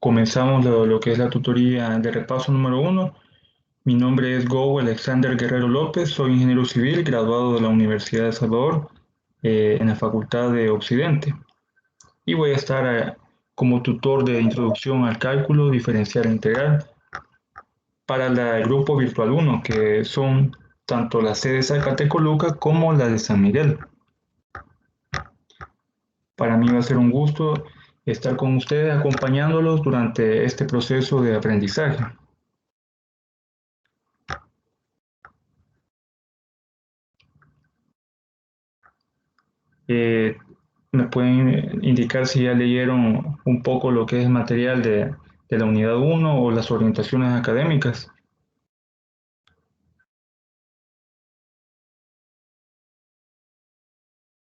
Comenzamos lo que es la tutoría de repaso número 1. Mi nombre es Go Alexander Guerrero López, soy ingeniero civil graduado de la Universidad de El Salvador en la Facultad de Occidente. Y voy a estar como tutor de introducción al cálculo diferencial e integral para el grupo virtual 1, que son tanto la sede de Zacatecoluca como la de San Miguel. Para mí va a ser un gusto estar con ustedes acompañándolos durante este proceso de aprendizaje. Eh, ¿Me pueden indicar si ya leyeron un poco lo que es el material de la unidad 1 o las orientaciones académicas?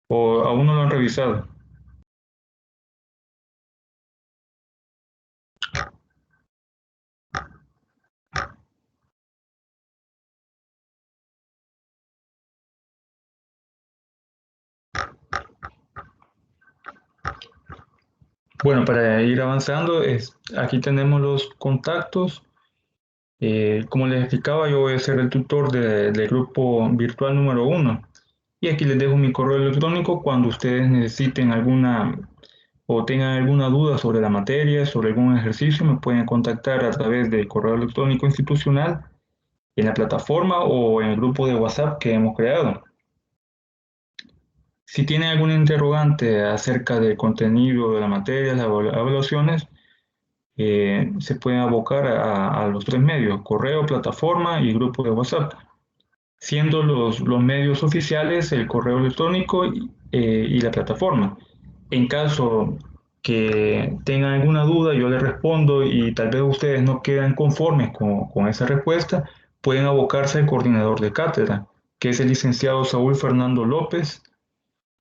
¿O aún no lo han revisado? Bueno, para ir avanzando, aquí tenemos los contactos. Como les explicaba, yo voy a ser el tutor del grupo virtual número 1. Y aquí les dejo mi correo electrónico cuando ustedes necesiten alguna o tengan alguna duda sobre la materia, sobre algún ejercicio, me pueden contactar a través del correo electrónico institucional en la plataforma o en el grupo de WhatsApp que hemos creado. Si tienen alguna interrogante acerca del contenido de la materia, las evaluaciones, se pueden abocar a los tres medios, correo, plataforma y grupo de WhatsApp, siendo los medios oficiales el correo electrónico y la plataforma. En caso que tengan alguna duda, yo les respondo y tal vez ustedes no quedan conformes con esa respuesta, pueden abocarse al coordinador de cátedra, que es el licenciado Saúl Fernando López,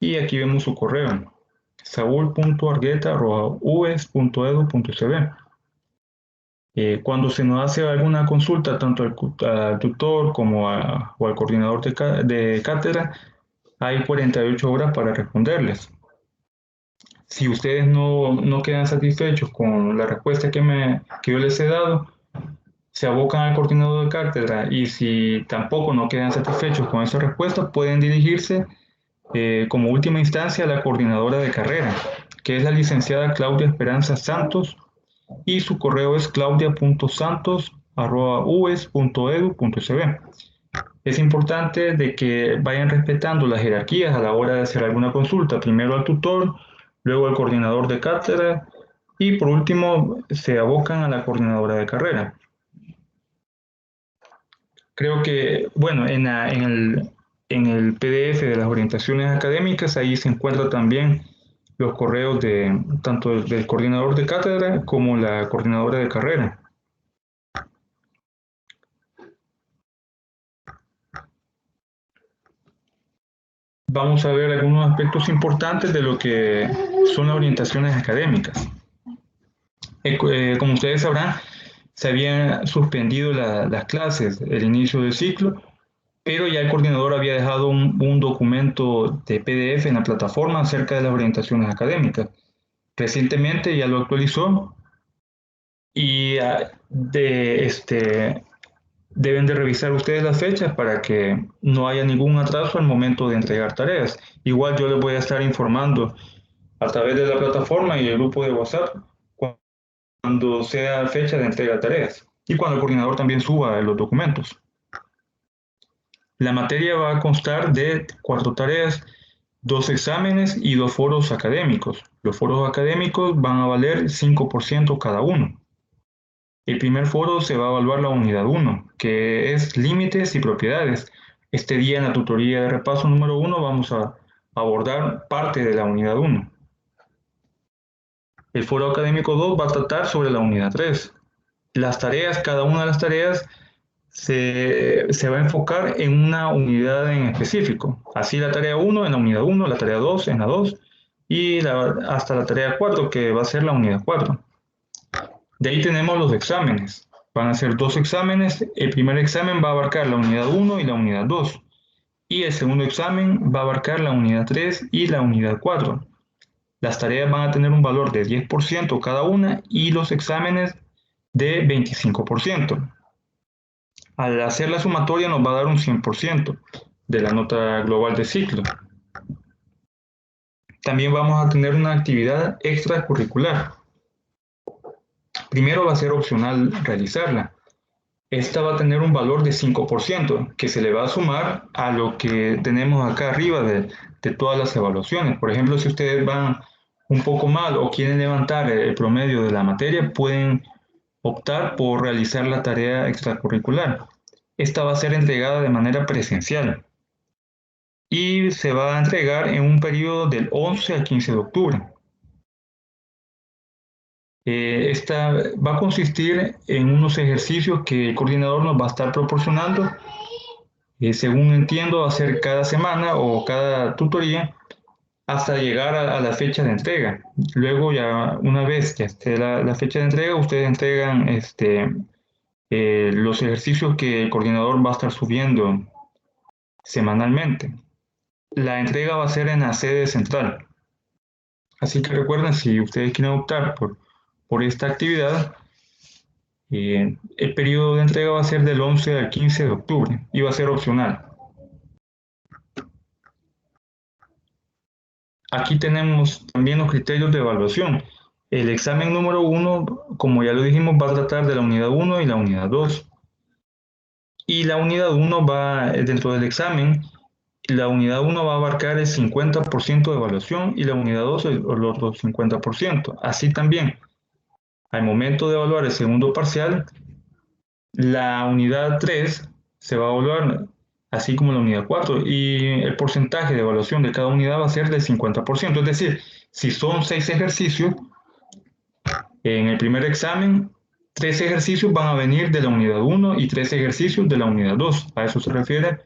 y aquí vemos su correo, saul.argueta@ues.edu.cb. Cuando se nos hace alguna consulta, tanto al tutor como o al coordinador de cátedra, hay 48 horas para responderles. Si ustedes no quedan satisfechos con la respuesta que yo les he dado, se abocan al coordinador de cátedra y si tampoco no quedan satisfechos con esa respuesta, pueden dirigirse como última instancia a la coordinadora de carrera, que es la licenciada Claudia Esperanza Santos, y su correo es claudia.santos@ues.edu.cb. Es importante de que vayan respetando las jerarquías a la hora de hacer alguna consulta, primero al tutor, luego al coordinador de cátedra y por último se abocan a la coordinadora de carrera. Creo que, bueno, en el PDF de las orientaciones académicas, ahí se encuentran también los correos de tanto del coordinador de cátedra como la coordinadora de carrera. Vamos a ver algunos aspectos importantes de lo que son las orientaciones académicas. Como ustedes sabrán, se habían suspendido las clases, el inicio del ciclo, pero ya el coordinador había dejado un documento de PDF en la plataforma acerca de las orientaciones académicas. Recientemente ya lo actualizó y deben de revisar ustedes las fechas para que no haya ningún atraso al momento de entregar tareas. Igual yo les voy a estar informando a través de la plataforma y el grupo de WhatsApp cuando sea fecha de entrega de tareas y cuando el coordinador también suba los documentos. La materia va a constar de 4 tareas, 2 exámenes y 2 foros académicos. Los foros académicos van a valer 5% cada uno. El primer foro se va a evaluar la unidad 1, que es límites y propiedades. Este día en la tutoría de repaso número 1 vamos a abordar parte de la unidad 1. El foro académico 2 va a tratar sobre la unidad 3. Las tareas, cada una de las tareas se va a enfocar en una unidad en específico. Así la tarea 1 en la unidad 1, la tarea 2 en la 2 y hasta la tarea 4 que va a ser la unidad 4. De ahí tenemos los exámenes. Van a ser 2 exámenes. El primer examen va a abarcar la unidad 1 y la unidad 2. Y el segundo examen va a abarcar la unidad 3 y la unidad 4. Las tareas van a tener un valor de 10% cada una y los exámenes de 25%. Al hacer la sumatoria nos va a dar un 100% de la nota global de ciclo. También vamos a tener una actividad extracurricular. Primero va a ser opcional realizarla. Esta va a tener un valor de 5% que se le va a sumar a lo que tenemos acá arriba de todas las evaluaciones. Por ejemplo, si ustedes van un poco mal o quieren levantar el promedio de la materia, pueden optar por realizar la tarea extracurricular. Esta va a ser entregada de manera presencial y se va a entregar en un periodo del 11 al 15 de octubre. Esta va a consistir en unos ejercicios que el coordinador nos va a estar proporcionando. Según entiendo, va a ser cada semana o cada tutoría hasta llegar a la fecha de entrega. Luego, ya una vez que esté la fecha de entrega, ustedes entregan los ejercicios que el coordinador va a estar subiendo semanalmente. La entrega va a ser en la sede central. Así que recuerden, si ustedes quieren optar por esta actividad, el periodo de entrega va a ser del 11 al 15 de octubre y va a ser opcional. Aquí tenemos también los criterios de evaluación. El examen número 1, como ya lo dijimos, va a tratar de la unidad 1 y la unidad 2. Y la unidad 1 va dentro del examen. La unidad 1 va a abarcar el 50% de evaluación y la unidad 2 el otro 50%. Así también, al momento de evaluar el segundo parcial, la unidad 3 se va a evaluar así como la unidad 4 y el porcentaje de evaluación de cada unidad va a ser del 50%. Es decir, si son 6 ejercicios, en el primer examen, 3 ejercicios van a venir de la unidad 1 y 3 ejercicios de la unidad 2. A eso se refiere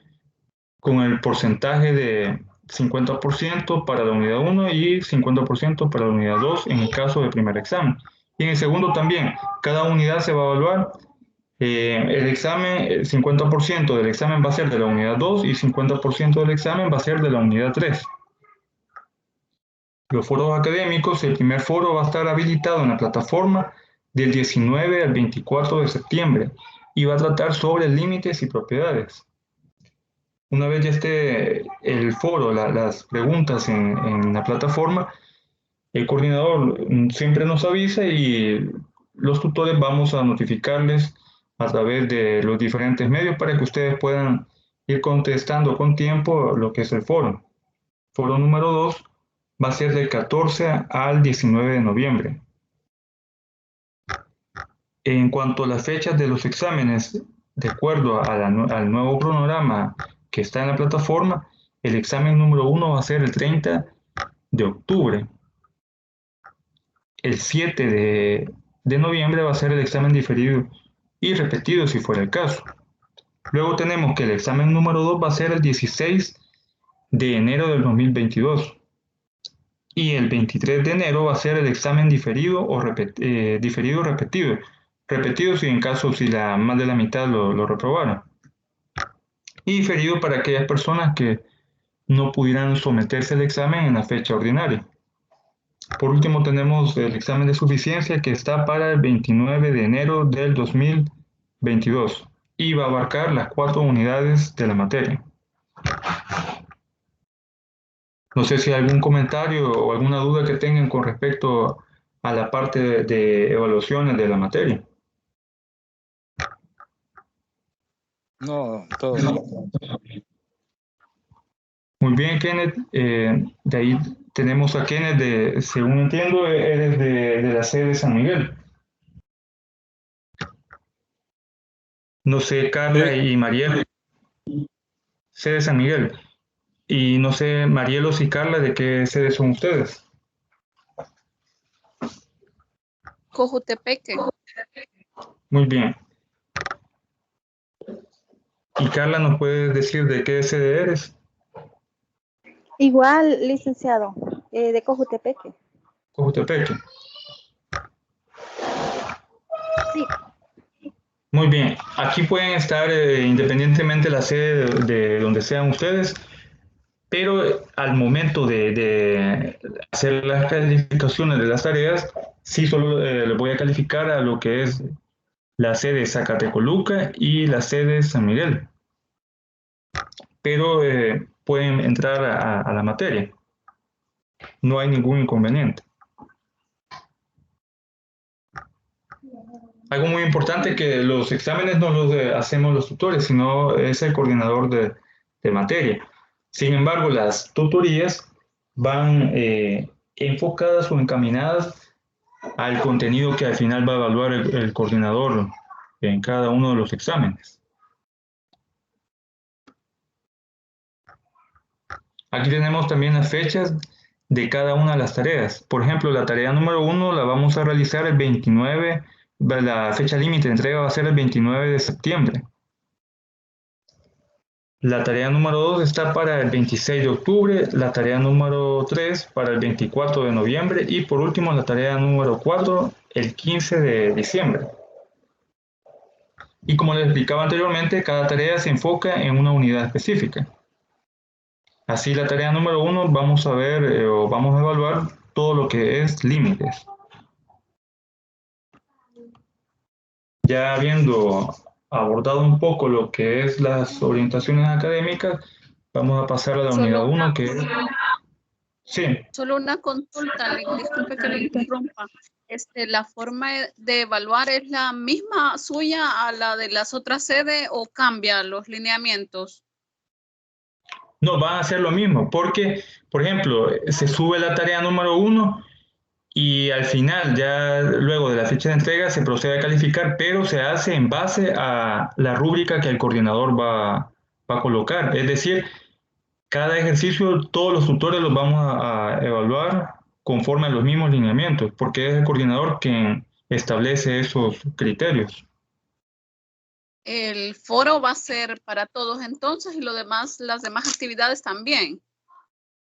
con el porcentaje de 50% para la unidad 1 y 50% para la unidad 2 en el caso del primer examen. Y en el segundo también, cada unidad se va a evaluar. El examen, el 50% del examen va a ser de la unidad 2 y 50% del examen va a ser de la unidad 3. Los foros académicos, el primer foro va a estar habilitado en la plataforma del 19 al 24 de septiembre y va a tratar sobre límites y propiedades. Una vez ya esté el foro, las preguntas en la plataforma, el coordinador siempre nos avisa y los tutores vamos a notificarles a través de los diferentes medios para que ustedes puedan ir contestando con tiempo lo que es el foro. Foro número 2 va a ser del 14 al 19 de noviembre. En cuanto a las fechas de los exámenes, de acuerdo al nuevo cronograma que está en la plataforma, el examen número 1 va a ser el 30 de octubre. El 7 de noviembre va a ser el examen diferido y repetido si fuera el caso. Luego tenemos que el examen número 2 va a ser el 16 de enero del 2022. Y el 23 de enero va a ser el examen diferido o diferido repetido. Repetido si en caso si más de la mitad lo reprobaron. Y diferido para aquellas personas que no pudieran someterse al examen en la fecha ordinaria. Por último tenemos el examen de suficiencia que está para el 29 de enero del 2022 y va a abarcar las 4 unidades de la materia. No sé si hay algún comentario o alguna duda que tengan con respecto a la parte de evaluaciones de la materia. No, todo bien. Muy bien, Kenneth. De ahí tenemos a Kenneth, según entiendo, eres de la sede de San Miguel. No sé, Carla Sí, y Mariel, sede de San Miguel. Y no sé, Marielos y Carla, ¿de qué sede son ustedes? Cojutepeque. Muy bien. Y Carla, ¿nos puedes decir de qué sede eres? Igual, licenciado, de Cojutepeque. Cojutepeque. Sí, Muy bien. Aquí pueden estar independientemente de la sede de donde sean ustedes. pero al momento de hacer las calificaciones de las tareas, sí solo le voy a calificar a lo que es la sede Zacatecoluca y la sede San Miguel, pero pueden entrar a la materia, no hay ningún inconveniente. Algo muy importante que los exámenes no los hacemos los tutores, sino es el coordinador de materia. Sin embargo, las tutorías van enfocadas o encaminadas al contenido que al final va a evaluar el coordinador en cada uno de los exámenes. Aquí tenemos también las fechas de cada una de las tareas. Por ejemplo, la tarea número 1 la vamos a realizar el 29, la fecha límite de entrega va a ser el 29 de septiembre. La tarea número 2 está para el 26 de octubre, la tarea número 3 para el 24 de noviembre y por último la tarea número 4 el 15 de diciembre. Y como les explicaba anteriormente, cada tarea se enfoca en una unidad específica. Así la tarea número 1 vamos a ver o vamos a evaluar todo lo que es límites. Ya habiendo abordado un poco lo que es las orientaciones académicas, vamos a pasar a la unidad 1 que es... Sí. Solo una consulta, disculpe que le interrumpa. ¿La forma de evaluar es la misma suya a la de las otras sedes o cambia los lineamientos? No, van a hacer lo mismo, porque, por ejemplo, se sube la tarea número 1 y al final, ya luego de la fecha de entrega, se procede a calificar, pero se hace en base a la rúbrica que el coordinador va a colocar. Es decir, cada ejercicio, todos los tutores los vamos a evaluar conforme a los mismos lineamientos, porque es el coordinador quien establece esos criterios. El foro va a ser para todos entonces y las demás actividades también.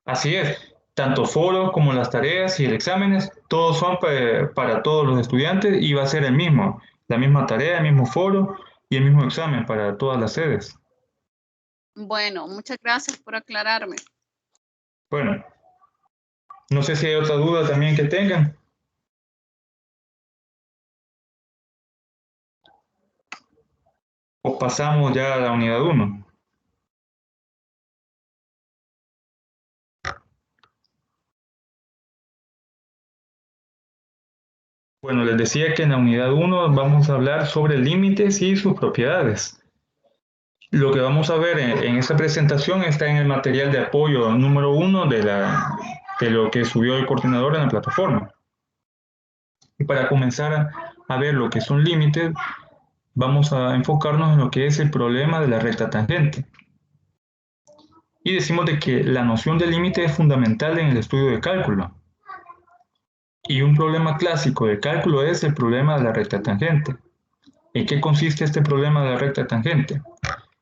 Así es, tanto foros como las tareas y el exámenes, todos son para todos los estudiantes y va a ser el mismo, la misma tarea, el mismo foro y el mismo examen para todas las sedes. Bueno, muchas gracias por aclararme. Bueno, no sé si hay otra duda también que tengan. O pasamos ya a la unidad 1. Bueno, les decía que en la unidad 1 vamos a hablar sobre límites y sus propiedades. Lo que vamos a ver en esta presentación está en el material de apoyo número 1 de lo que subió el coordinador en la plataforma. Y para comenzar a ver lo que son límites, vamos a enfocarnos en lo que es el problema de la recta tangente. Y decimos de que la noción de límite es fundamental en el estudio de cálculo. Y un problema clásico de cálculo es el problema de la recta tangente. ¿En qué consiste este problema de la recta tangente?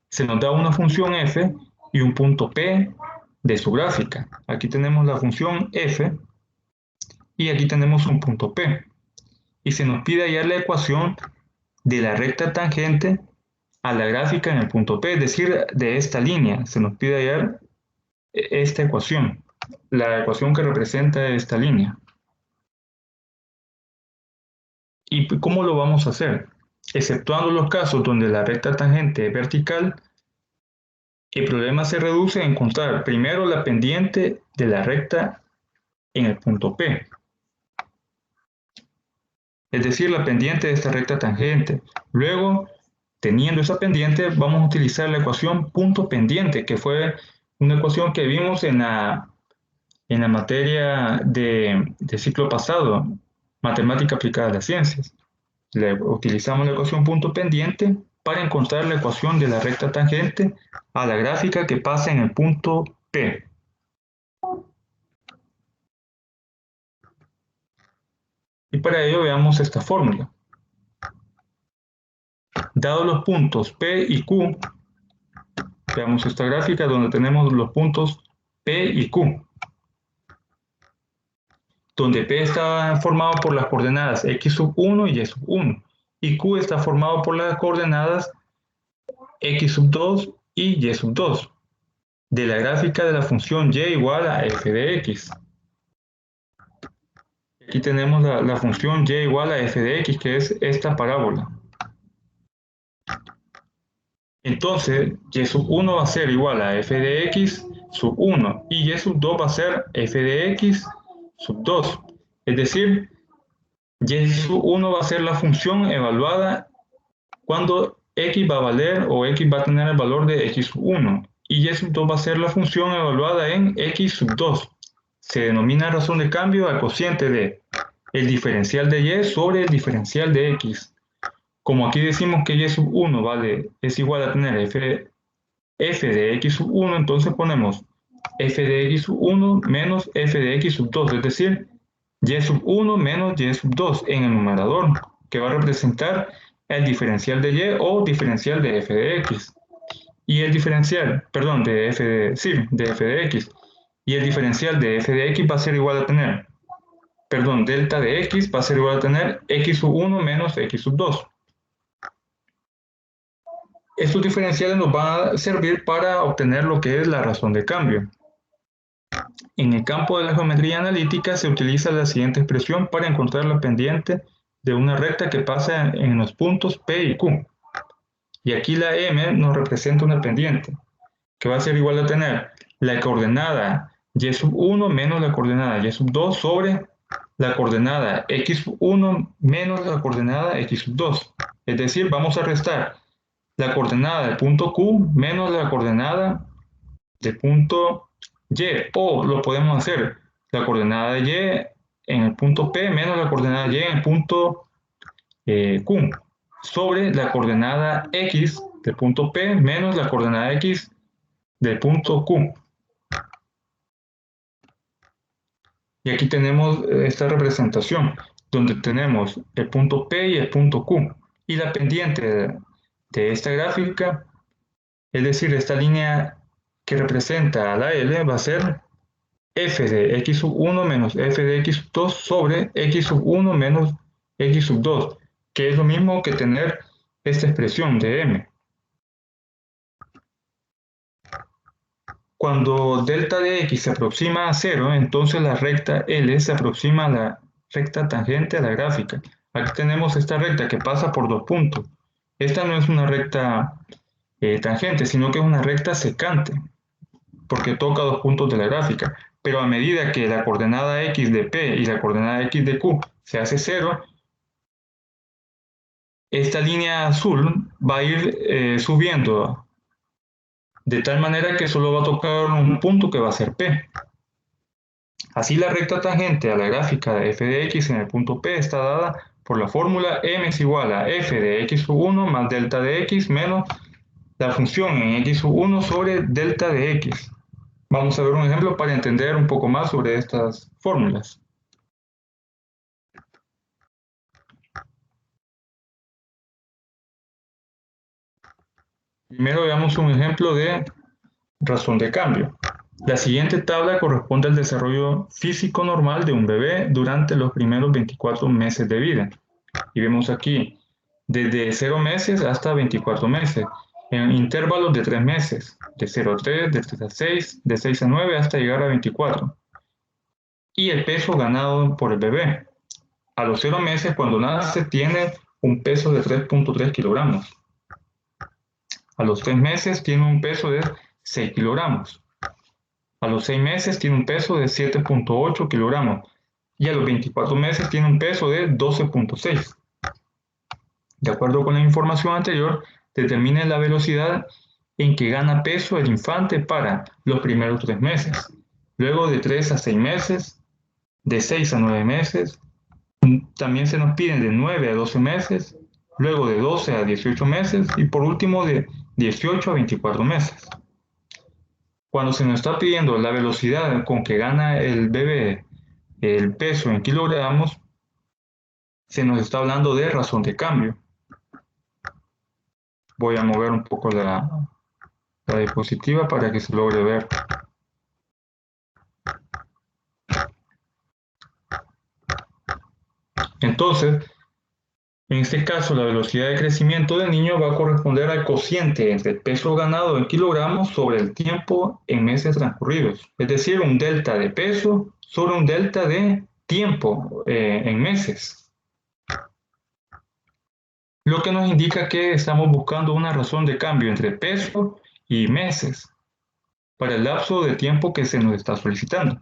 Se nos da una función f y un punto P de su gráfica. Aquí tenemos la función f y aquí tenemos un punto P. Y se nos pide hallar la ecuación de la recta tangente a la gráfica en el punto P, es decir, de esta línea. Se nos pide hallar esta ecuación, la ecuación que representa esta línea. ¿Y cómo lo vamos a hacer? Exceptuando los casos donde la recta tangente es vertical, el problema se reduce a encontrar primero la pendiente de la recta en el punto P. Es decir, la pendiente de esta recta tangente. Luego, teniendo esa pendiente, vamos a utilizar la ecuación punto pendiente, que fue una ecuación que vimos en la materia de ciclo pasado, matemática aplicada a las ciencias. Utilizamos la ecuación punto pendiente para encontrar la ecuación de la recta tangente a la gráfica que pasa en el punto P. Y para ello veamos esta fórmula. Dados los puntos P y Q, veamos esta gráfica donde tenemos los puntos P y Q, donde P está formado por las coordenadas x sub 1 y y sub 1, y Q está formado por las coordenadas x sub 2 y y sub 2. de la gráfica de la función y igual a f de x. Aquí tenemos la función y igual a f de x, que es esta parábola. Entonces, y sub 1 va a ser igual a f de x sub 1 y y sub 2 va a ser f de x sub 2. Es decir, y sub 1 va a ser la función evaluada cuando x va a valer o x va a tener el valor de x sub 1 y y sub 2 va a ser la función evaluada en x sub 2. Se denomina razón de cambio al cociente de el diferencial de y sobre el diferencial de x. Como aquí decimos que y sub 1 es igual a tener f de x sub 1, entonces ponemos f de x sub 1 menos f de x sub 2, es decir, y sub 1 menos y sub 2 en el numerador, que va a representar el diferencial de y o diferencial de f de x. Y el diferencial, perdón, de f de x. Y el diferencial de f de x va a ser igual a tener, perdón, delta de x va a ser igual a tener x sub 1 menos x sub 2. Estos diferenciales nos van a servir para obtener lo que es la razón de cambio. En el campo de la geometría analítica se utiliza la siguiente expresión para encontrar la pendiente de una recta que pasa en los puntos P y Q. Y aquí la M nos representa una pendiente, que va a ser igual a tener la coordenada y sub 1 menos la coordenada y sub 2 sobre la coordenada x sub 1 menos la coordenada x sub 2. Es decir, vamos a restar la coordenada del punto Q menos la coordenada del punto Y, o lo podemos hacer la coordenada de Y en el punto P menos la coordenada Y en el punto Q sobre la coordenada X del punto P menos la coordenada X del punto Q. Y aquí tenemos esta representación donde tenemos el punto P y el punto Q. Y la pendiente de esta gráfica, es decir, esta línea que representa a la L, va a ser f de x sub 1 menos f de x sub 2 sobre x sub 1 menos x sub 2, que es lo mismo que tener esta expresión de m. Cuando delta de x se aproxima a 0, entonces la recta L se aproxima a la recta tangente a la gráfica. Aquí tenemos esta recta que pasa por dos puntos. Esta no es una recta tangente, sino que es una recta secante, porque toca dos puntos de la gráfica. Pero a medida que la coordenada x de P y la coordenada x de Q se hace 0, esta línea azul va a ir subiendo de tal manera que solo va a tocar un punto que va a ser P. Así la recta tangente a la gráfica de f de x en el punto P está dada por la fórmula m es igual a f de x sub 1 más delta de x menos la función en x sub 1 sobre delta de x. Vamos a ver un ejemplo para entender un poco más sobre estas fórmulas. Primero veamos un ejemplo de razón de cambio. La siguiente tabla corresponde al desarrollo físico normal de un bebé durante los primeros 24 meses de vida. Y vemos aquí desde 0 meses hasta 24 meses, en intervalos de 3 meses, de 0 a 3, de 3 a 6, de 6 a 9 hasta llegar a 24. Y el peso ganado por el bebé. A los 0 meses, cuando nace, tiene un peso de 3.3 kilogramos. A los 3 meses tiene un peso de 6 kilogramos. A los 6 meses tiene un peso de 7.8 kilogramos. Y a los 24 meses tiene un peso de 12.6. De acuerdo con la información anterior, determine la velocidad en que gana peso el infante para los primeros 3 meses, luego de 3 a 6 meses, de 6 a 9 meses, también se nos piden de 9 a 12 meses, luego de 12 a 18 meses y por último de 18 a 24 meses. Cuando se nos está pidiendo la velocidad con que gana el bebé el peso en kilogramos, se nos está hablando de razón de cambio. Voy a mover un poco la diapositiva para que se logre ver. Entonces, En este caso, la velocidad de crecimiento del niño va a corresponder al cociente entre el peso ganado en kilogramos sobre el tiempo en meses transcurridos. Es decir, un delta de peso sobre un delta de tiempo en meses. Lo que nos indica que estamos buscando una razón de cambio entre peso y meses para el lapso de tiempo que se nos está solicitando.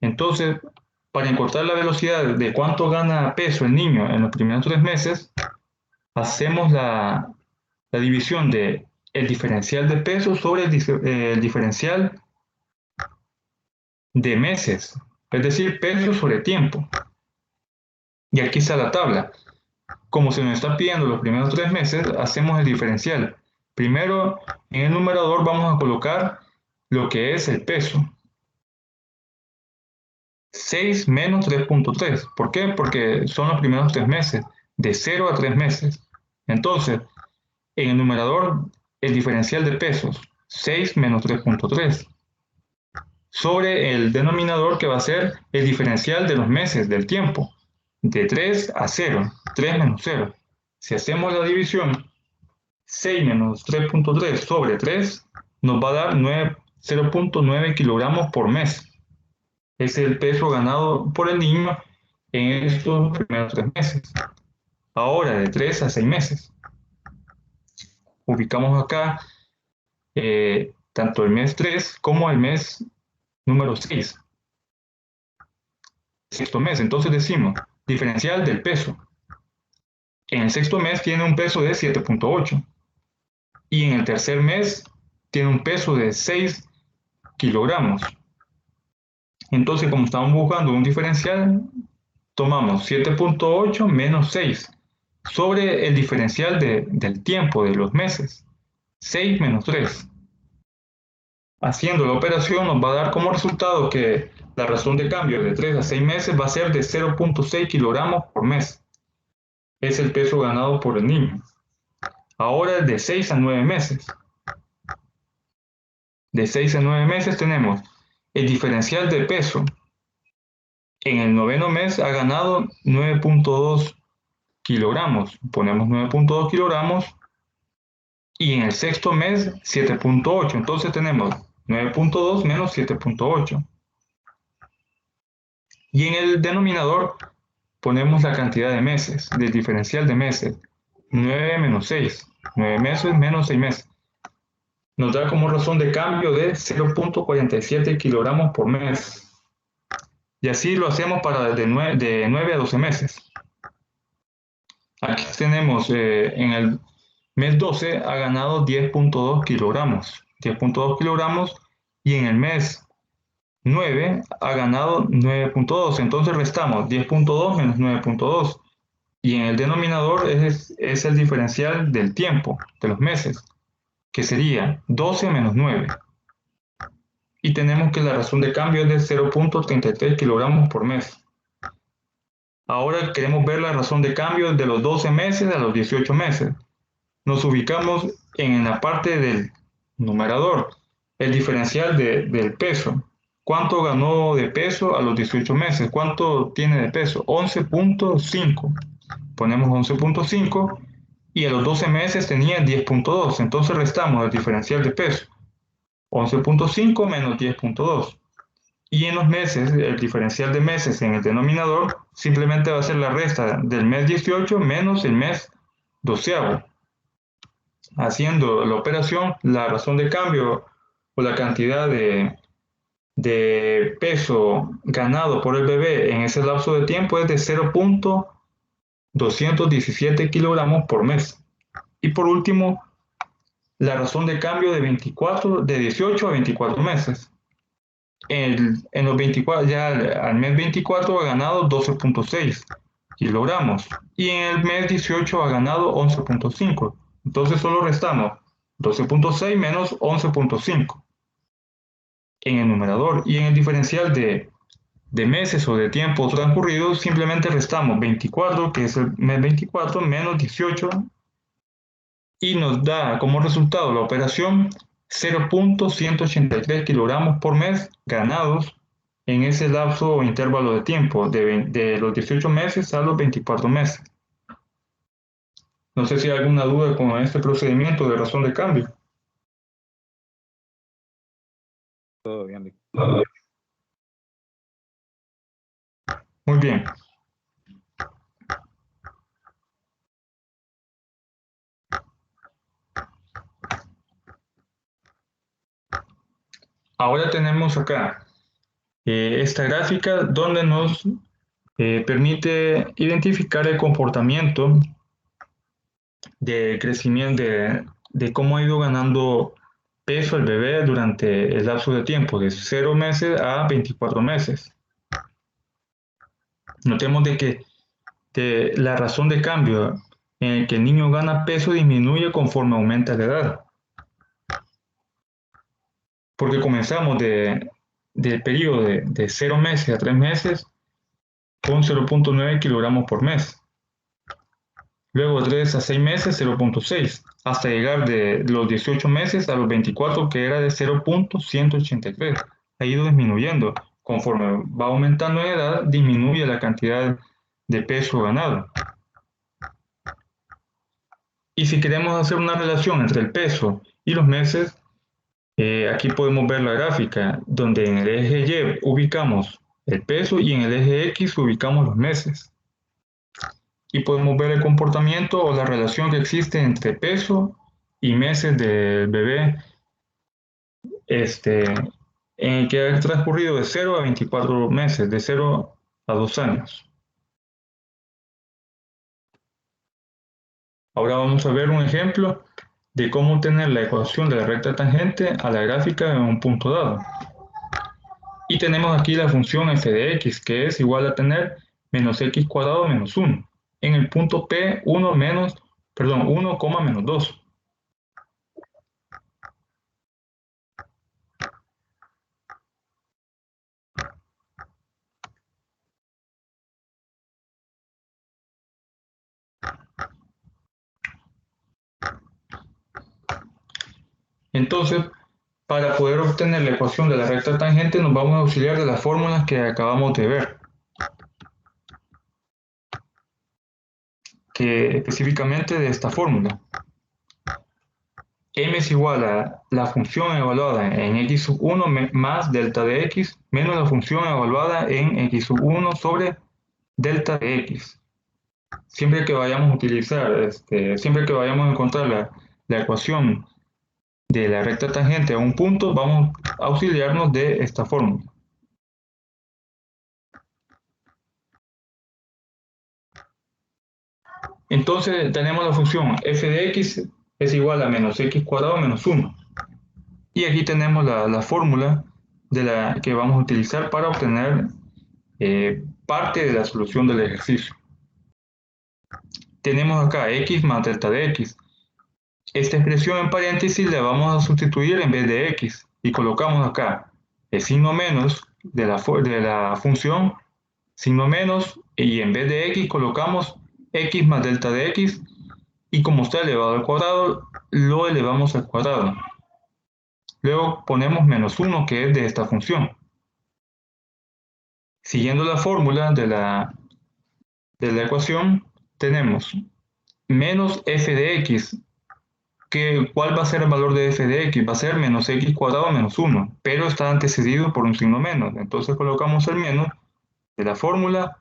Entonces, para encontrar la velocidad de cuánto gana peso el niño en los primeros 3 meses, hacemos la división de el diferencial de peso sobre el diferencial de meses, es decir, peso sobre tiempo. Y aquí está la tabla. Como se nos está pidiendo los primeros 3 meses, hacemos el diferencial. Primero, en el numerador vamos a colocar lo que es el peso. 6 menos 3.3. ¿Por qué? Porque son los primeros 3 meses, de 0 a 3 meses. Entonces, en el numerador, el diferencial de pesos, 6 menos 3.3. Sobre el denominador que va a ser el diferencial de los meses, del tiempo, de 3 a 0, 3 menos 0. Si hacemos la división, 6 menos 3.3 sobre 3 nos va a dar 0.9 kilogramos por mes. Es el peso ganado por el niño en estos primeros 3 meses. Ahora, de 3 a 6 meses. Ubicamos acá tanto el mes 3 como el mes número 6. Sexto mes. Entonces decimos, diferencial del peso. En el sexto mes tiene un peso de 7.8. Y en el tercer mes tiene un peso de 6 kilogramos. Entonces, como estamos buscando un diferencial, tomamos 7.8 menos 6 sobre el diferencial del tiempo de los meses. 6 menos 3. Haciendo la operación nos va a dar como resultado que la razón de cambio de 3 a 6 meses va a ser de 0.6 kilogramos por mes. Es el peso ganado por el niño. Ahora de 6 a 9 meses. De 6 a 9 meses tenemos el diferencial de peso. En el noveno mes ha ganado 9.2 kilogramos. Ponemos 9.2 kilogramos. Y en el sexto mes 7.8. Entonces tenemos 9.2 menos 7.8. Y en el denominador ponemos la cantidad de meses, del diferencial de meses. 9 menos 6. 9 meses menos 6 meses. Nos da como razón de cambio de 0.47 kilogramos por mes. Y así lo hacemos para de 9 a 12 meses. Aquí tenemos en el mes 12 ha ganado 10.2 kilogramos. 10.2 kilogramos y en el mes 9 ha ganado 9.2. Entonces restamos 10.2 menos 9.2. Y en el denominador es el diferencial del tiempo, de los meses, que sería 12 menos 9. Y tenemos que la razón de cambio es de 0.33 kilogramos por mes. Ahora queremos ver la razón de cambio de los 12 meses a los 18 meses. Nos ubicamos en la parte del numerador, el diferencial del peso. ¿Cuánto ganó de peso a los 18 meses? ¿Cuánto tiene de peso? 11.5. Ponemos 11.5 y a los 12 meses tenía 10.2. Entonces restamos el diferencial de peso. 11.5 menos 10.2. Y en los meses, el diferencial de meses en el denominador simplemente va a ser la resta del mes 18 menos el mes 12. Haciendo la operación, la razón de cambio o la cantidad de peso ganado por el bebé en ese lapso de tiempo es de 0.217 kilogramos por mes. Y por último, la razón de cambio de 18 a 24 meses. En los 24, ya al mes 24 ha ganado 12.6 kilogramos y en el mes 18 ha ganado 11.5. Entonces solo restamos 12.6 menos 11.5 en el numerador, y en el diferencial de meses o de tiempo transcurridos simplemente restamos 24, que es el mes 24, menos 18, y nos da como resultado la operación 0.183 kilogramos por mes ganados en ese lapso o intervalo de tiempo, de los 18 meses a los 24 meses. No sé si hay alguna duda con este procedimiento de razón de cambio. Todo bien, Vic. Muy bien. Ahora tenemos acá esta gráfica donde nos permite identificar el comportamiento de crecimiento, de cómo ha ido ganando peso el bebé durante el lapso de tiempo, de 0 meses a 24 meses. Notemos de que la razón de cambio en el que el niño gana peso disminuye conforme aumenta la edad. Porque comenzamos del periodo de 0 meses a 3 meses con 0.9 kilogramos por mes. Luego de 3 a 6 meses, 0.6, hasta llegar de los 18 meses a los 24, que era de 0.183. Ha ido disminuyendo. Conforme va aumentando en edad, disminuye la cantidad de peso ganado. Y si queremos hacer una relación entre el peso y los meses, aquí podemos ver la gráfica, donde en el eje Y ubicamos el peso y en el eje X ubicamos los meses. Y podemos ver el comportamiento o la relación que existe entre peso y meses del bebé, en el que ha transcurrido de 0 a 24 meses, de 0 a 2 años. Ahora vamos a ver un ejemplo de cómo obtener la ecuación de la recta tangente a la gráfica en un punto dado. Y tenemos aquí la función f de x, que es igual a tener menos x cuadrado menos 1, en el punto P 1, menos 2. Entonces, para poder obtener la ecuación de la recta tangente nos vamos a auxiliar de las fórmulas que acabamos de ver, que específicamente de esta fórmula. M es igual a la función evaluada en x sub 1 más delta de x menos la función evaluada en x sub 1 sobre delta de x. Siempre que vayamos a utilizar, siempre que vayamos a encontrar la ecuación de la recta tangente a un punto, vamos a auxiliarnos de esta fórmula. Entonces tenemos la función f de x es igual a menos x cuadrado menos 1. Y aquí tenemos la fórmula que vamos a utilizar para obtener parte de la solución del ejercicio. Tenemos acá x más delta de x. Esta expresión en paréntesis la vamos a sustituir en vez de x y colocamos acá el signo menos de la función, signo menos, y en vez de x colocamos x más delta de x, y como está elevado al cuadrado, lo elevamos al cuadrado. Luego ponemos menos 1, que es de esta función. Siguiendo la fórmula de la ecuación, tenemos menos f de x, ¿cuál va a ser el valor de f de x? Va a ser menos x cuadrado menos 1, pero está antecedido por un signo menos. Entonces colocamos el menos de la fórmula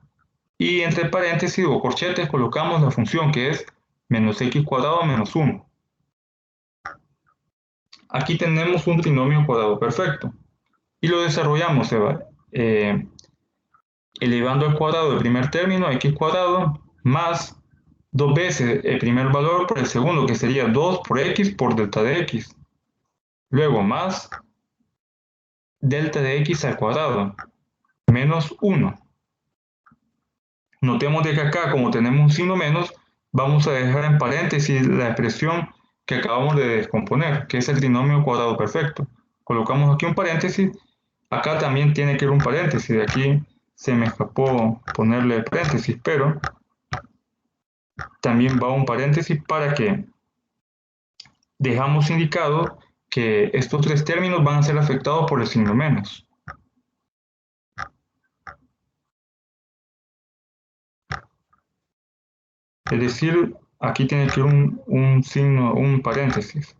y entre paréntesis o corchetes colocamos la función que es menos x cuadrado menos 1. Aquí tenemos un trinomio cuadrado perfecto y lo desarrollamos elevando al cuadrado el primer término, x cuadrado, más 2 veces el primer valor por el segundo, que sería 2 por x por delta de x. Luego más delta de x al cuadrado, menos 1. Notemos de que acá, como tenemos un signo menos, vamos a dejar en paréntesis la expresión que acabamos de descomponer, que es el trinomio cuadrado perfecto. Colocamos aquí un paréntesis, acá también tiene que ir un paréntesis, de aquí se me escapó ponerle paréntesis, pero también va un paréntesis para que dejamos indicado que estos tres términos van a ser afectados por el signo menos. Es decir, aquí tiene que ir un signo, un paréntesis.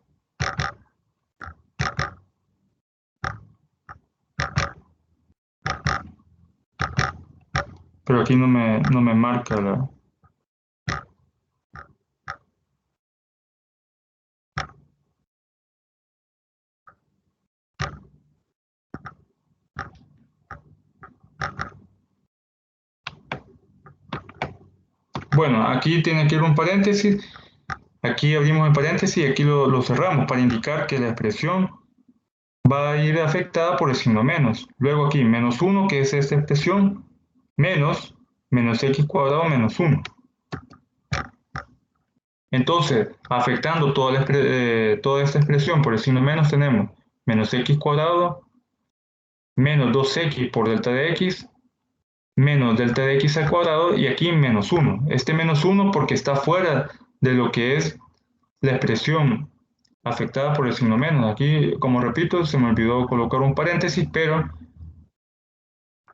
Pero aquí no me marca la... Bueno, aquí tiene que ir un paréntesis. Aquí abrimos el paréntesis y aquí lo cerramos para indicar que la expresión va a ir afectada por el signo menos. Luego aquí, menos 1, que es esta expresión, menos x cuadrado menos 1. Entonces, afectando toda esta expresión por el signo menos, tenemos menos x cuadrado menos 2x por delta de x menos delta de x al cuadrado y aquí menos 1. Este menos 1 porque está fuera de lo que es la expresión afectada por el signo menos. Aquí, como repito, se me olvidó colocar un paréntesis, pero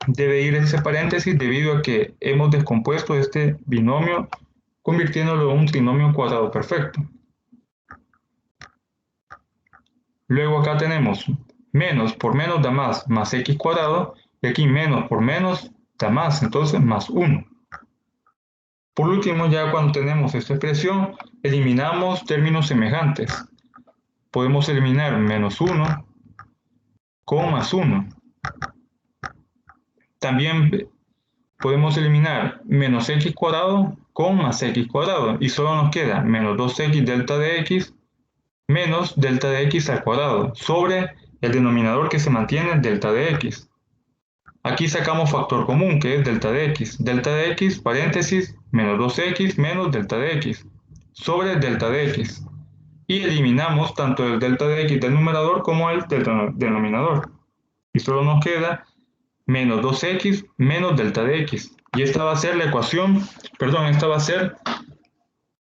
debe ir ese paréntesis debido a que hemos descompuesto este binomio convirtiéndolo en un trinomio cuadrado perfecto. Luego acá tenemos menos por menos da más x cuadrado, y aquí menos por menos da más, entonces más 1. Por último, ya cuando tenemos esta expresión, eliminamos términos semejantes. Podemos eliminar menos 1 con más 1. También podemos eliminar menos x cuadrado con más x cuadrado y solo nos queda menos 2x delta de x menos delta de x al cuadrado sobre el denominador que se mantiene delta de x. Aquí sacamos factor común que es delta de x, paréntesis, menos 2x menos delta de x sobre delta de x. Y eliminamos tanto el delta de x del numerador como el del denominador. Y solo nos queda menos 2x menos delta de x. Y esta va a ser la ecuación, esta va a ser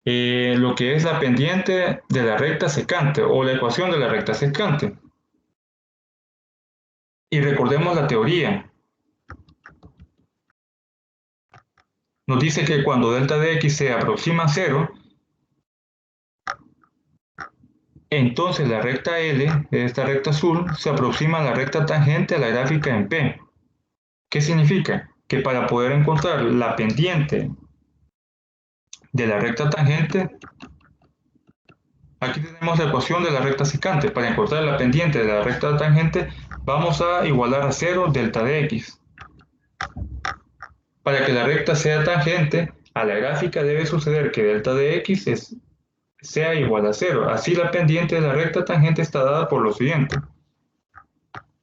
lo que es la pendiente de la recta secante o la ecuación de la recta secante. Y recordemos la teoría. Nos dice que cuando delta de x se aproxima a 0, entonces la recta L, esta recta azul, se aproxima a la recta tangente a la gráfica en P. ¿Qué significa? Que para poder encontrar la pendiente de la recta tangente, aquí tenemos la ecuación de la recta secante. Para encontrar la pendiente de la recta tangente, vamos a igualar a 0 delta de x. Para que la recta sea tangente a la gráfica debe suceder que delta de x sea igual a 0. Así la pendiente de la recta tangente está dada por lo siguiente.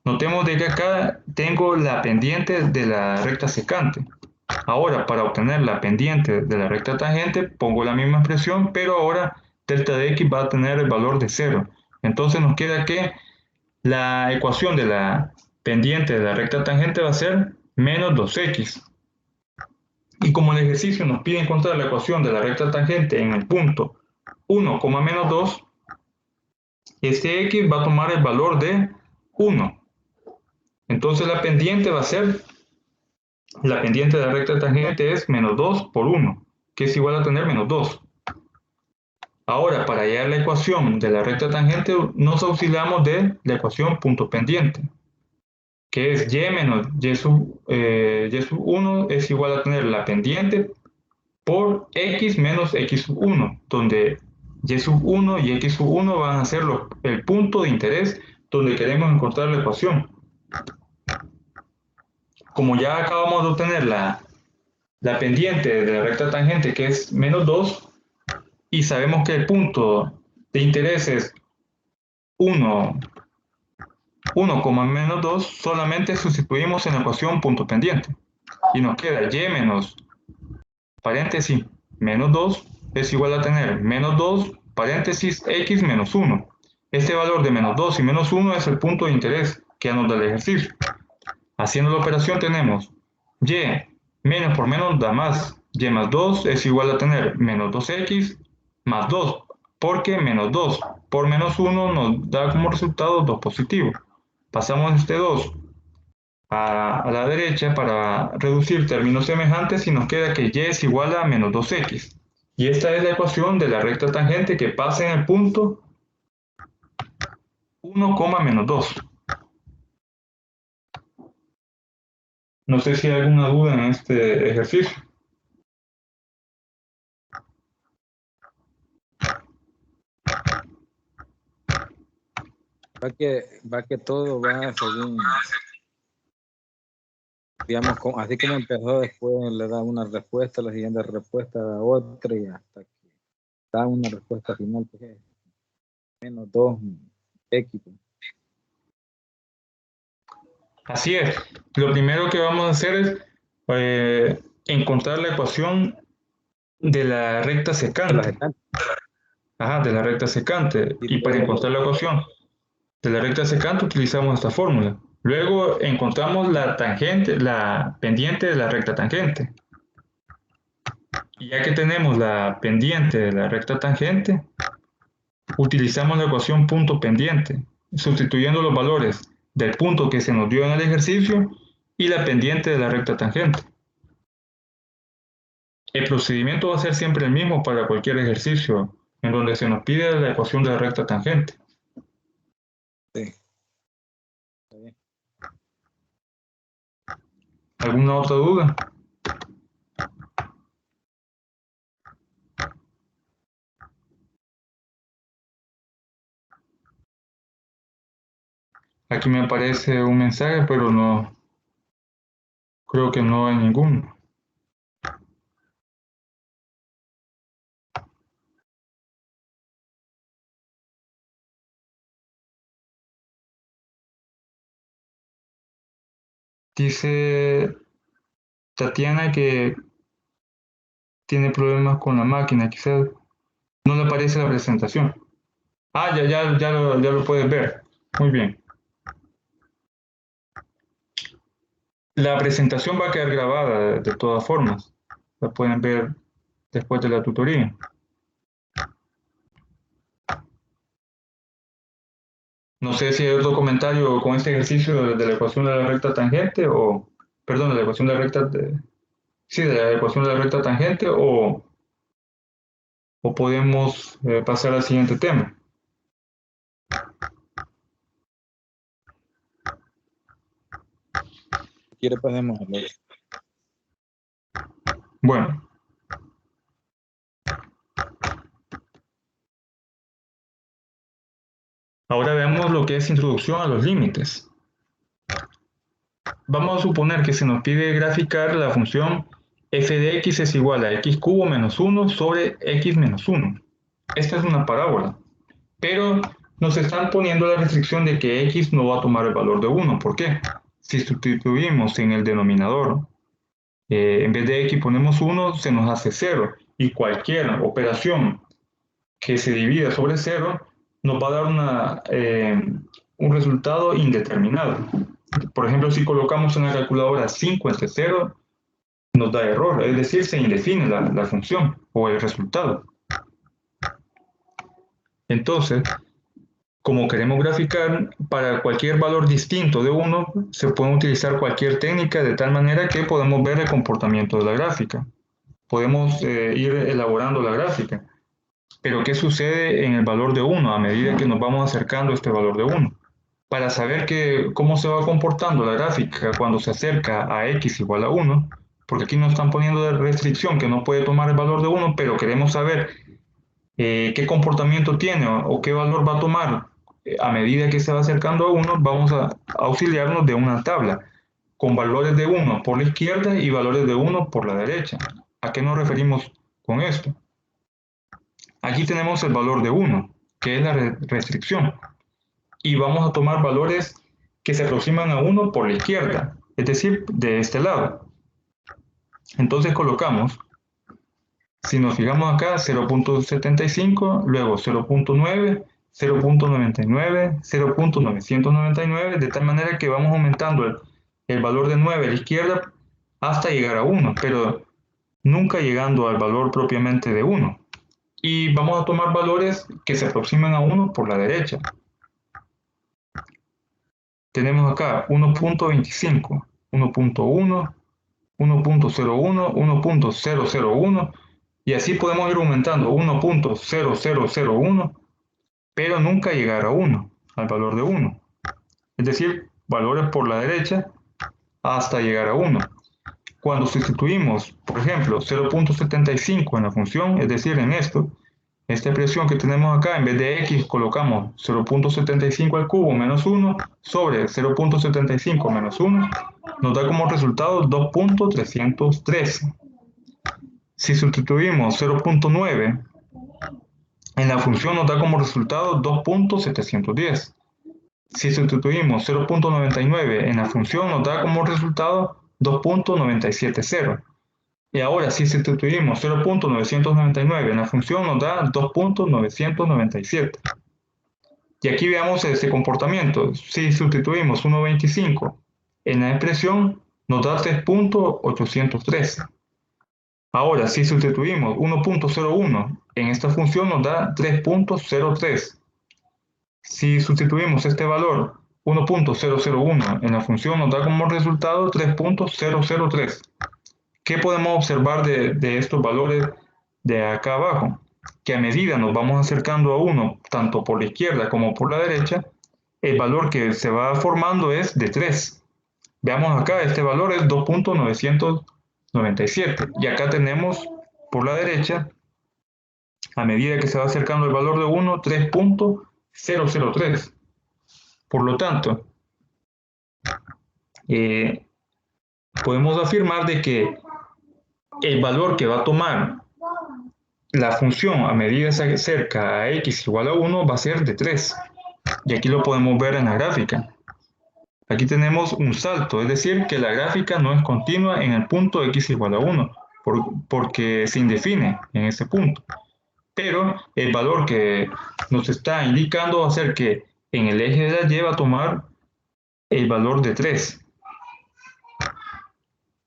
Notemos de que acá tengo la pendiente de la recta secante. Ahora, para obtener la pendiente de la recta tangente, pongo la misma expresión, pero ahora delta de x va a tener el valor de 0. Entonces nos queda que la ecuación de la pendiente de la recta tangente va a ser menos 2x. Y como el ejercicio nos pide encontrar la ecuación de la recta tangente en el punto 1, menos 2, este x va a tomar el valor de 1. Entonces la pendiente va a ser, la pendiente de la recta tangente es menos 2 por 1, que es igual a tener menos 2. Ahora, para hallar la ecuación de la recta tangente, nos auxiliamos de la ecuación punto pendiente, que es y menos y sub 1 es igual a tener la pendiente por x menos x sub 1, donde y sub 1 y x sub 1 van a ser el punto de interés donde queremos encontrar la ecuación. Como ya acabamos de obtener la pendiente de la recta tangente, que es menos 2, y sabemos que el punto de interés es 1, menos 2, solamente sustituimos en la ecuación punto pendiente. Y nos queda y menos, paréntesis, menos 2 es igual a tener menos 2, paréntesis, x menos 1. Este valor de menos 2 y menos 1 es el punto de interés que nos da el ejercicio. Haciendo la operación tenemos y menos por menos da más. Y más 2 es igual a tener menos 2x más 2, porque menos 2 por menos 1 nos da como resultado 2 positivo. Pasamos este 2 a la derecha para reducir términos semejantes y nos queda que y es igual a menos 2x. Y esta es la ecuación de la recta tangente que pasa en el punto 1, menos 2. No sé si hay alguna duda en este ejercicio. Va que todo va según, digamos, así como empezó, después le da una respuesta, la siguiente respuesta da otra y hasta que da una respuesta final, pues es menos 2x. Así es. Lo primero que vamos a hacer es encontrar la ecuación de la recta secante. Ajá, de la recta secante. Y para encontrar la ecuación de la recta secante utilizamos esta fórmula. Luego encontramos la tangente, la pendiente de la recta tangente. Y ya que tenemos la pendiente de la recta tangente, utilizamos la ecuación punto pendiente, sustituyendo los valores del punto que se nos dio en el ejercicio y la pendiente de la recta tangente. El procedimiento va a ser siempre el mismo para cualquier ejercicio en donde se nos pide la ecuación de la recta tangente. Sí. ¿Alguna otra duda? Aquí me aparece un mensaje, pero no, creo que no hay ninguno. Dice Tatiana que tiene problemas con la máquina, quizás no le aparece la presentación. Ah, ya lo puedes ver. Muy bien. La presentación va a quedar grabada de todas formas. La pueden ver después de la tutoría. No sé si hay otro comentario con este ejercicio de la ecuación de la recta tangente o, perdón, de la ecuación de la recta, sí, de la ecuación de la recta tangente o podemos pasar al siguiente tema. Si quiere podemos leer. Bueno. Ahora veamos lo que es introducción a los límites. Vamos a suponer que se nos pide graficar la función f de x es igual a x cubo menos 1 sobre x menos 1. Esta es una parábola, pero nos están poniendo la restricción de que x no va a tomar el valor de 1. ¿Por qué? Si sustituimos en el denominador, en vez de x ponemos 1, se nos hace 0. Y cualquier operación que se divida sobre 0 nos va a dar un resultado indeterminado. Por ejemplo, si colocamos en la calculadora 5 entre 0, nos da error, es decir, se indefine la función o el resultado. Entonces, como queremos graficar, para cualquier valor distinto de 1, se puede utilizar cualquier técnica de tal manera que podemos ver el comportamiento de la gráfica. Podemos ir elaborando la gráfica. Pero ¿qué sucede en el valor de 1 a medida que nos vamos acercando a este valor de 1? Para saber cómo se va comportando la gráfica cuando se acerca a x igual a 1, porque aquí nos están poniendo de restricción que no puede tomar el valor de 1, pero queremos saber qué comportamiento tiene o qué valor va a tomar a medida que se va acercando a 1, vamos a auxiliarnos de una tabla con valores de 1 por la izquierda y valores de 1 por la derecha. ¿A qué nos referimos con esto? Aquí tenemos el valor de 1, que es la restricción. Y vamos a tomar valores que se aproximan a 1 por la izquierda, es decir, de este lado. Entonces colocamos, si nos fijamos acá, 0.75, luego 0.9, 0.99, 0.999, de tal manera que vamos aumentando el valor de 9 a la izquierda hasta llegar a 1, pero nunca llegando al valor propiamente de 1. Y vamos a tomar valores que se aproximan a 1 por la derecha. Tenemos acá 1.25, 1.1, 1.01, 1.001, Y así podemos ir aumentando 1.0001, pero nunca llegar a 1, al valor de 1. Es decir, valores por la derecha hasta llegar a 1. Cuando sustituimos, por ejemplo, 0.75 en la función, es decir, en esta expresión que tenemos acá, en vez de x colocamos 0.75 al cubo menos 1 sobre 0.75 menos 1, nos da como resultado 2.313. Si sustituimos 0.9 en la función, nos da como resultado 2.710. Si sustituimos 0.99 en la función, nos da como resultado 2.970. Y ahora, si sustituimos 0.999 en la función, nos da 2.997. Y aquí veamos este comportamiento. Si sustituimos 1.25 en la expresión, nos da 3.813. Ahora, si sustituimos 1.01 en esta función, nos da 3.03. Si sustituimos este valor 1.001 en la función, nos da como resultado 3.003. ¿Qué podemos observar de estos valores de acá abajo? Que a medida nos vamos acercando a 1, tanto por la izquierda como por la derecha, el valor que se va formando es de 3. Veamos acá, este valor es 2.997. Y acá tenemos por la derecha, a medida que se va acercando el valor de 1, 3.003. Por lo tanto, podemos afirmar de que el valor que va a tomar la función a medida que se acerca a x igual a 1 va a ser de 3. Y aquí lo podemos ver en la gráfica. Aquí tenemos un salto, es decir, que la gráfica no es continua en el punto x igual a 1, porque se indefine en ese punto. Pero el valor que nos está indicando va a ser que en el eje de la y va a tomar el valor de 3.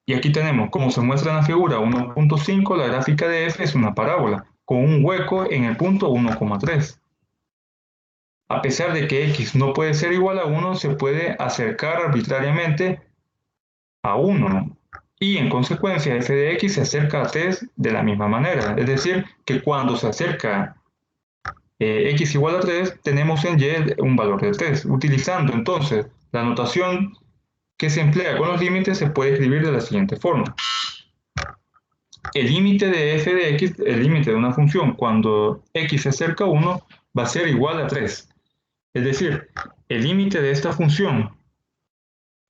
Y aquí tenemos, como se muestra en la figura 1.5, la gráfica de f es una parábola, con un hueco en el punto 1,3. A pesar de que x no puede ser igual a 1, se puede acercar arbitrariamente a 1. Y en consecuencia, f de x se acerca a 3 de la misma manera. Es decir, que cuando se acerca x igual a 3, tenemos en y un valor de 3. Utilizando entonces la notación que se emplea con los límites, se puede escribir de la siguiente forma. El límite de f de x, el límite de una función cuando x se acerca a 1, va a ser igual a 3. Es decir, el límite de esta función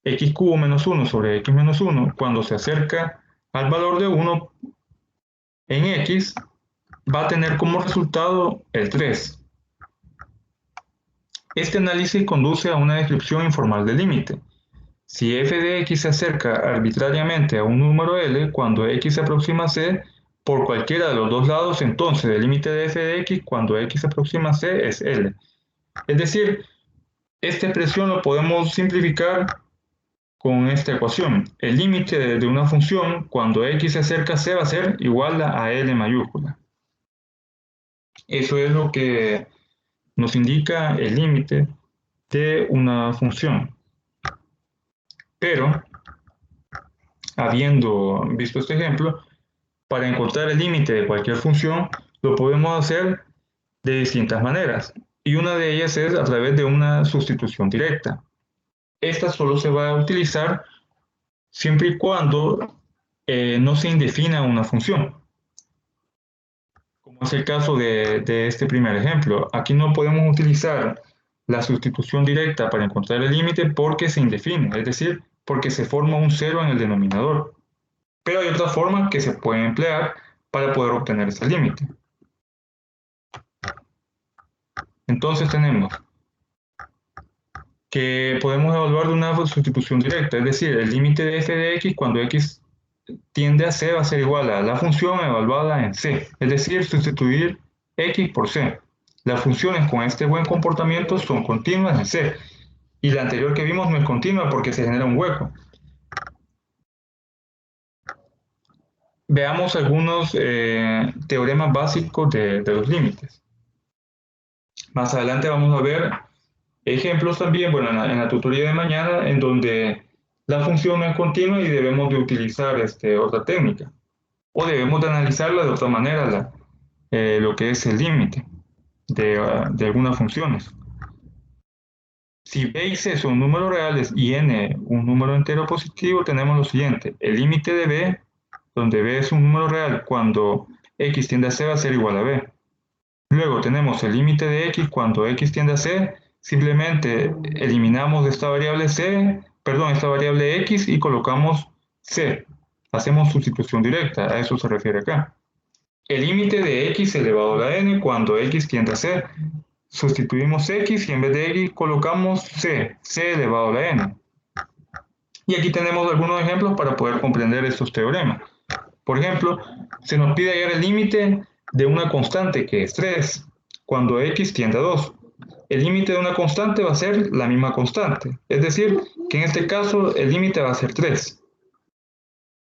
x cubo menos 1 sobre x menos 1, cuando se acerca al valor de 1 en x, va a tener como resultado el 3. Este análisis conduce a una descripción informal del límite. Si f de x se acerca arbitrariamente a un número L, cuando x se aproxima a C, por cualquiera de los dos lados, entonces el límite de f de x cuando x se aproxima a C es L. Es decir, esta expresión lo podemos simplificar con esta ecuación. El límite de una función cuando x se acerca a C va a ser igual a L mayúscula. Eso es lo que nos indica el límite de una función. Pero, habiendo visto este ejemplo, para encontrar el límite de cualquier función, lo podemos hacer de distintas maneras. Y una de ellas es a través de una sustitución directa. Esta solo se va a utilizar siempre y cuando no se indefina una función. Como es el caso de este primer ejemplo. Aquí no podemos utilizar la sustitución directa para encontrar el límite porque se indefine, es decir, porque se forma un cero en el denominador. Pero hay otras formas que se pueden emplear para poder obtener ese límite. Entonces tenemos que podemos evaluar de una sustitución directa, es decir, el límite de f de x cuando x tiende a c va a ser igual a la función evaluada en c, es decir, sustituir x por c. Las funciones con este buen comportamiento son continuas en c, y la anterior que vimos no es continua porque se genera un hueco. Veamos algunos teoremas básicos de los límites. Más adelante vamos a ver ejemplos también, bueno, en la tutoría de mañana, en donde la función no es continua y debemos de utilizar otra técnica. O debemos de analizarla de otra manera, lo que es el límite de algunas funciones. Si b y c son números reales y n un número entero positivo, tenemos lo siguiente. El límite de b, donde b es un número real cuando x tiende a c, va a ser igual a b. Luego tenemos el límite de x cuando x tiende a c. Simplemente eliminamos esta variable esta variable x y colocamos c. Hacemos sustitución directa, a eso se refiere acá. El límite de x elevado a la n cuando x tiende a c. Sustituimos x y en vez de x colocamos c elevado a la n. Y aquí tenemos algunos ejemplos para poder comprender estos teoremas. Por ejemplo, se nos pide hallar el límite de una constante que es 3 cuando x tiende a 2. El límite de una constante va a ser la misma constante, es decir, que en este caso el límite va a ser 3.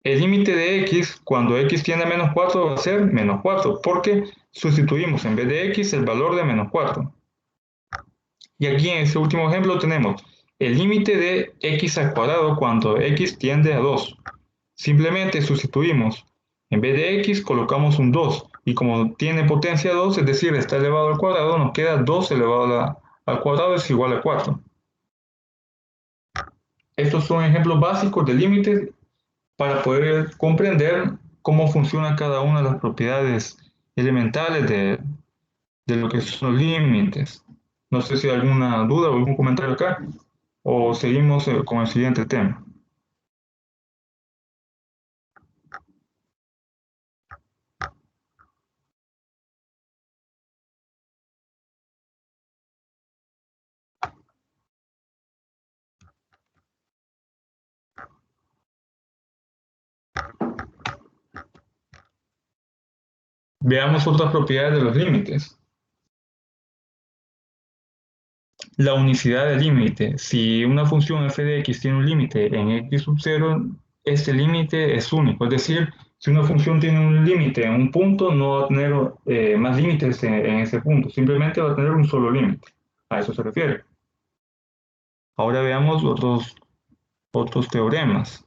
El límite de x cuando x tiende a menos 4 va a ser menos 4, porque sustituimos en vez de x el valor de menos 4. Y aquí en este último ejemplo tenemos el límite de x al cuadrado cuando x tiende a 2. Simplemente sustituimos, en vez de x colocamos un 2, y como tiene potencia 2, es decir, está elevado al cuadrado, nos queda 2 elevado al cuadrado es igual a 4. Estos son ejemplos básicos de límites para poder comprender cómo funciona cada una de las propiedades elementales de lo que son los límites. No sé si hay alguna duda o algún comentario acá, o seguimos con el siguiente tema. Veamos otras propiedades de los límites. La unicidad del límite. Si una función f de x tiene un límite en x sub 0, este límite es único. Es decir, si una función tiene un límite en un punto, no va a tener más límites en ese punto. Simplemente va a tener un solo límite. A eso se refiere. Ahora veamos otros teoremas.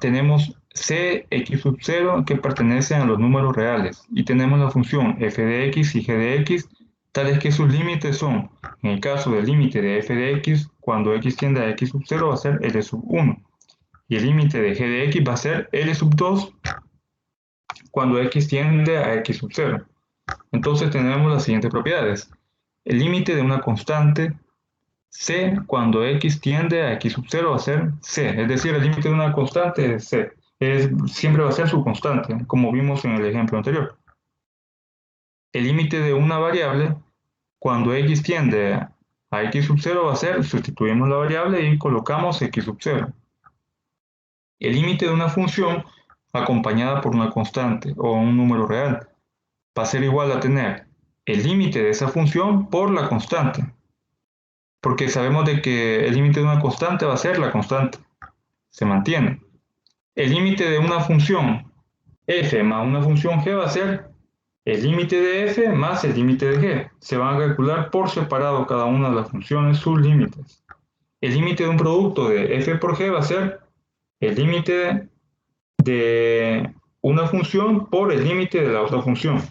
Tenemos c, x sub 0 que pertenecen a los números reales. Y tenemos la función f de x y g de x, tales que sus límites son, en el caso del límite de f de x, cuando x tiende a x sub 0 va a ser L sub 1. Y el límite de g de x va a ser L sub 2 cuando x tiende a x sub 0. Entonces tenemos las siguientes propiedades. El límite de una constante c cuando x tiende a x sub 0 va a ser c. Es decir, el límite de una constante es c. Siempre va a ser su constante, como vimos en el ejemplo anterior. El límite de una variable cuando x tiende a x sub 0 va a ser, sustituimos la variable y colocamos x sub 0. El límite de una función acompañada por una constante o un número real va a ser igual a tener el límite de esa función por la constante. Porque sabemos de que el límite de una constante va a ser la constante. Se mantiene. El límite de una función f más una función g va a ser el límite de f más el límite de g. Se van a calcular por separado cada una de las funciones sus límites. El límite de un producto de f por g va a ser el límite de una función por el límite de la otra función.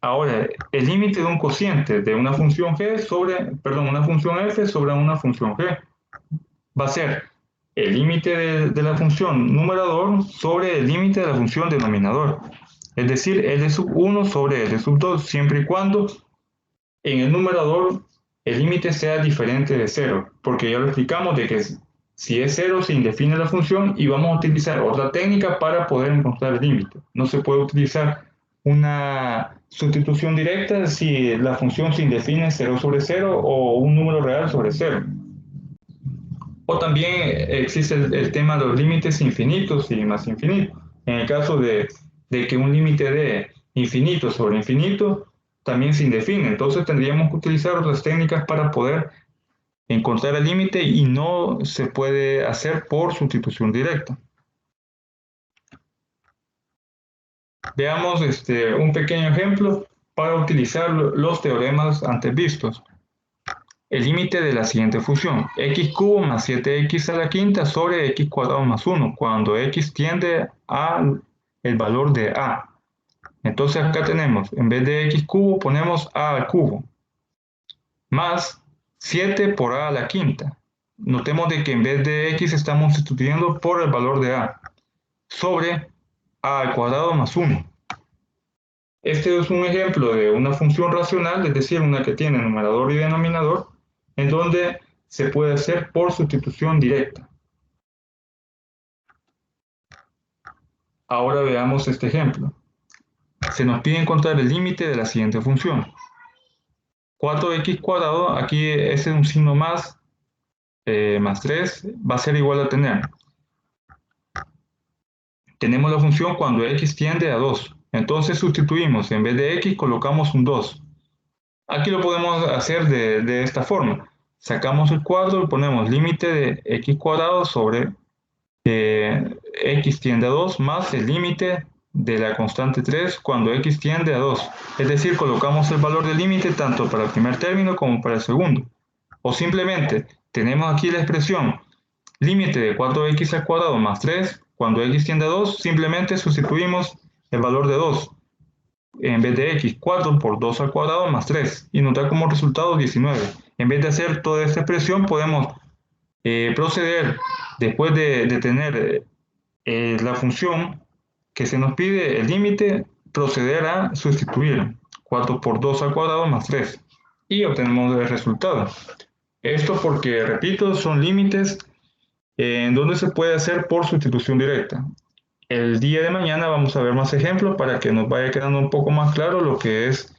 Ahora, el límite de un cociente de una función f sobre una función g va a ser el límite de la función numerador sobre el límite de la función denominador. Es decir, L sub 1 sobre L sub 2, siempre y cuando en el numerador el límite sea diferente de 0, porque ya lo explicamos de que si es 0 se indefine la función y vamos a utilizar otra técnica para poder encontrar el límite. No se puede utilizar una sustitución directa si la función se indefine 0 sobre 0 o un número real sobre 0. O también existe el tema de los límites infinitos y más infinitos. En el caso de que un límite de infinito sobre infinito también se indefine. Entonces tendríamos que utilizar otras técnicas para poder encontrar el límite y no se puede hacer por sustitución directa. Veamos un pequeño ejemplo para utilizar los teoremas antes vistos. El límite de la siguiente función, x cubo más 7x a la quinta sobre x cuadrado más 1, cuando x tiende a el valor de a. Entonces acá tenemos, en vez de x cubo, ponemos a al cubo, más 7 por a a la quinta. Notemos de que en vez de x estamos sustituyendo por el valor de a, sobre a al cuadrado más 1. Este es un ejemplo de una función racional, es decir, una que tiene numerador y denominador, en donde se puede hacer por sustitución directa. Ahora veamos este ejemplo. Se nos pide encontrar el límite de la siguiente función. 4x cuadrado, aquí ese es un signo más 3, va a ser igual a tener. Tenemos la función cuando x tiende a 2. Entonces sustituimos, en vez de x colocamos un 2. Aquí lo podemos hacer de esta forma. Sacamos el cuadro y ponemos límite de x cuadrado sobre x tiende a 2 más el límite de la constante 3 cuando x tiende a 2. Es decir, colocamos el valor del límite tanto para el primer término como para el segundo. O simplemente tenemos aquí la expresión límite de 4x al cuadrado más 3 cuando x tiende a 2, simplemente sustituimos el valor de 2. En vez de x, 4 por 2 al cuadrado más 3. Y nos da como resultado 19. En vez de hacer toda esta expresión, podemos proceder, después de tener la función que se nos pide, el límite, proceder a sustituir 4 por 2 al cuadrado más 3. Y obtenemos el resultado. Esto porque, repito, son límites en donde se puede hacer por sustitución directa. El día de mañana vamos a ver más ejemplos para que nos vaya quedando un poco más claro lo que es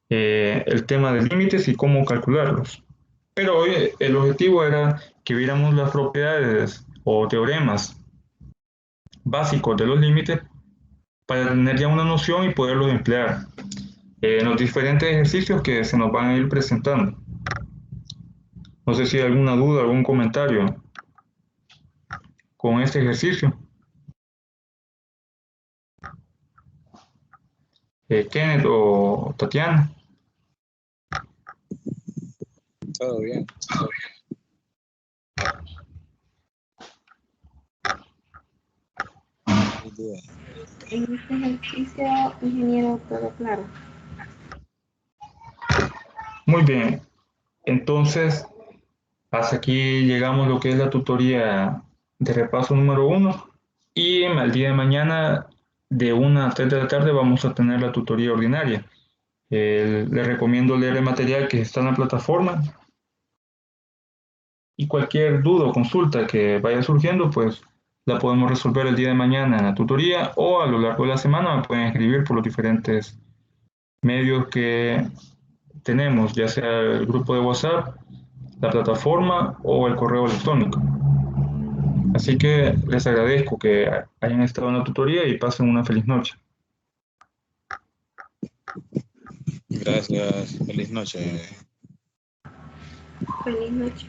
el tema de límites y cómo calcularlos. Pero hoy el objetivo era que viéramos las propiedades o teoremas básicos de los límites para tener ya una noción y poderlos emplear en los diferentes ejercicios que se nos van a ir presentando. No sé si hay alguna duda, algún comentario con este ejercicio. Kenneth o Tatiana. Todo bien. En este ejercicio, ingeniero, todo claro. Muy bien. Entonces, hasta aquí llegamos a lo que es la tutoría de repaso número 1. Y al día de mañana, de 1 a 3 de la tarde, vamos a tener la tutoría ordinaria. Les recomiendo leer el material que está en la plataforma. Y cualquier duda o consulta que vaya surgiendo, pues la podemos resolver el día de mañana en la tutoría o a lo largo de la semana me pueden escribir por los diferentes medios que tenemos, ya sea el grupo de WhatsApp, la plataforma o el correo electrónico. Así que les agradezco que hayan estado en la tutoría y pasen una feliz noche. Gracias. Feliz noche. Feliz noche.